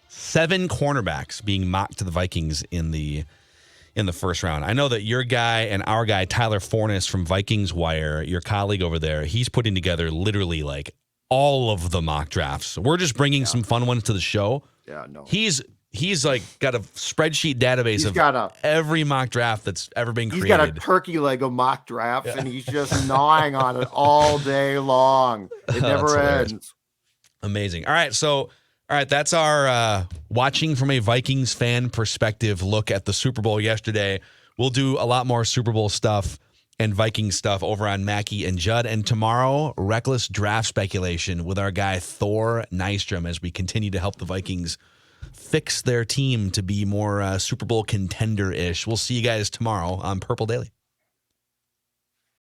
7 cornerbacks being mocked to the Vikings in the first round. I know that your guy and our guy, Tyler Fornes from Vikings Wire, your colleague over there, he's putting together literally like all of the mock drafts. We're just bringing some fun ones to the show. Yeah, no. He's like got a spreadsheet database every mock draft that's ever been created. He's got a turkey leg of mock drafts, and he's just gnawing on it all day long. It never ends. Amazing. All right, so All right, that's our watching from a Vikings fan perspective look at the Super Bowl yesterday. We'll do a lot more Super Bowl stuff and Viking stuff over on Mackie and Judd. And tomorrow, reckless draft speculation with our guy Thor Nystrom as we continue to help the Vikings fix their team to be more Super Bowl contender-ish. We'll see you guys tomorrow on Purple Daily.